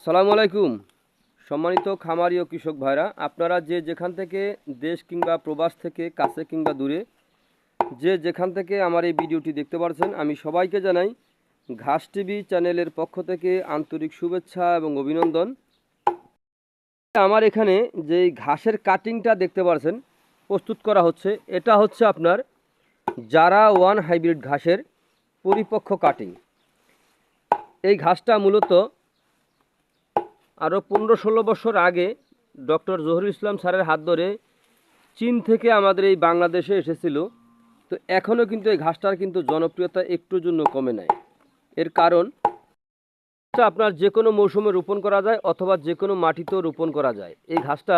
সালামু আলাইকুম। সম্মানিত খামারি ও কৃষক ভাইরা, আপনারা যে যেখান থেকে দেশ কিংবা প্রবাস থেকে কাছে কিংবা দূরে যে যেখান থেকে আমার এই ভিডিওটি দেখতে পাচ্ছেন, আমি সবাইকে জানাই ঘাস টিভি চ্যানেলের পক্ষ থেকে আন্তরিক শুভেচ্ছা এবং অভিনন্দন। আমার এখানে যে ঘাসের কাটিংটা দেখতে পাচ্ছেন প্রস্তুত করা হচ্ছে, এটা হচ্ছে আপনার জারা ওয়ান হাইব্রিড ঘাসের পরিপক্ক কাটিং। এই ঘাসটা মূলত আরও 15-16 বছর আগে ডক্টর জহুরুল ইসলাম স্যারের হাত ধরে চীন থেকে আমাদের এই বাংলাদেশে এসেছিল। তো এখনও কিন্তু এই ঘাসটার কিন্তু জনপ্রিয়তা একটুর জন্য কমে নাই। এর কারণ আপনার যে কোনো মৌসুমে রোপণ করা যায় অথবা যে কোনো মাটিতেও রোপণ করা যায়। এই ঘাসটা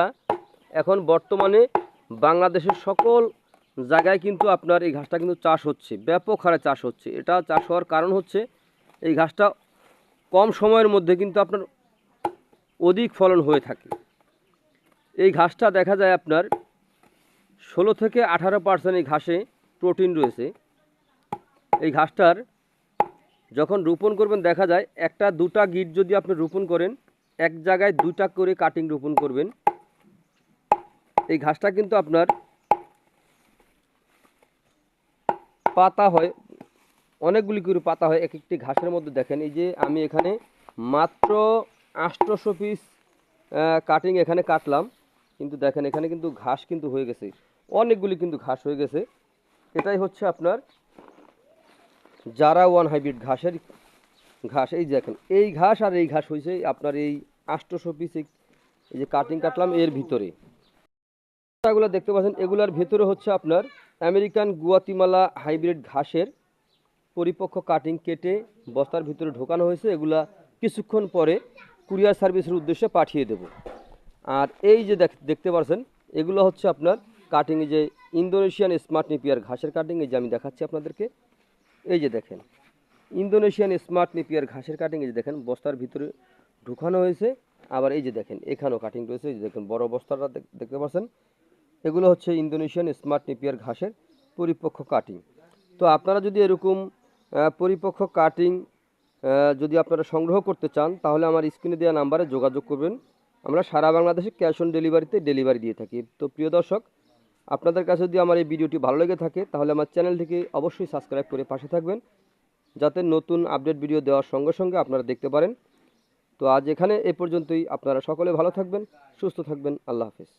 এখন বর্তমানে বাংলাদেশের সকল জায়গায় কিন্তু আপনার এই ঘাসটা কিন্তু চাষ হচ্ছে, ব্যাপক হারে চাষ হচ্ছে। এটা চাষ হওয়ার কারণ হচ্ছে এই ঘাসটা কম সময়ের মধ্যে কিন্তু আপনার অধিক ফলন হয়ে থাকে। এই ঘাসটা দেখা যায় আপনার 16 থেকে 18% এই ঘাসে প্রোটিন রয়েছে। এই ঘাসটার যখন রোপণ করবেন দেখা যায় একটা দুটা গিট যদি আপনি রোপণ করেন, এক জায়গায় দুটা করে কাটিং রোপণ করবেন। এই ঘাসটা কিন্তু আপনার পাতা হয়, অনেকগুলি করে পাতা হয় এক একটি ঘাসের মধ্যে। দেখেন এই যে আমি এখানে মাত্র 800 পিস কাটিং এখানে কাটলাম, কিন্তু দেখেন এখানে কিন্তু ঘাস কিন্তু হয়ে গেছে, অনেকগুলি কিন্তু ঘাস হয়ে গেছে। এটাই হচ্ছে আপনার জারা ওয়ান হাইব্রিড ঘাসের ঘাস। এই দেখেন এই ঘাস আর এই ঘাস হয়েছে আপনার এই 800 পিস এই যে কাটিং কাটলাম এর ভিতরে। এগুলো দেখতে পাচ্ছেন, এগুলার ভেতরে হচ্ছে আপনার আমেরিকান গুয়াতিমালা হাইব্রিড ঘাসের পরিপক্ক কাটিং কেটে বস্তার ভিতরে ঢোকানো হয়েছে। এগুলা কিছুক্ষণ পরে কুরিয়ার সার্ভিসের উদ্দেশ্যে পাঠিয়ে দেব। আর এই যে দেখতে পাচ্ছেন এগুলো হচ্ছে আপনার কাটিং, যে ইন্দোনেশিয়ান স্মার্ট নেপিয়ার ঘাসের কাটিং। এই যে আমি দেখাচ্ছি আপনাদেরকে, এই যে দেখেন ইন্দোনেশিয়ান স্মার্ট নেপিয়ার ঘাসের কাটিং। এই যে দেখেন বস্তার ভিতরে ঢুকানো হয়েছে। আবার এই যে দেখেন এখানেও কাটিং রয়েছে, এই যে দেখেন বড় বস্তাটা দেখতে পাচ্ছেন, এগুলো হচ্ছে ইন্দোনেশিয়ান স্মার্ট নেপিয়ার ঘাসের পরিপক্ক কাটিং। তো আপনারা যদি এরকম পরিপক্ক কাটিং যদি আপনারা সংগ্রহ করতে চান তাহলে আমার স্ক্রিনে দেওয়া নাম্বারে যোগাযোগ করবেন। আমরা সারা বাংলাদেশে ক্যাশ অন ডেলিভারিতে ডেলিভারি দিয়ে থাকি। তো প্রিয় দর্শক, আপনাদের কাছে যদি আমার এই ভিডিওটি ভালো লেগে থাকে তাহলে আমার চ্যানেলটিকে অবশ্যই সাবস্ক্রাইব করে পাশে থাকবেন, যাতে নতুন আপডেট ভিডিও দেওয়ার সঙ্গে সঙ্গে আপনারা দেখতে পারেন। তো আজ এখানে এ পর্যন্তই। আপনারা সকলে ভালো থাকবেন, সুস্থ থাকবেন। আল্লাহ হাফেজ।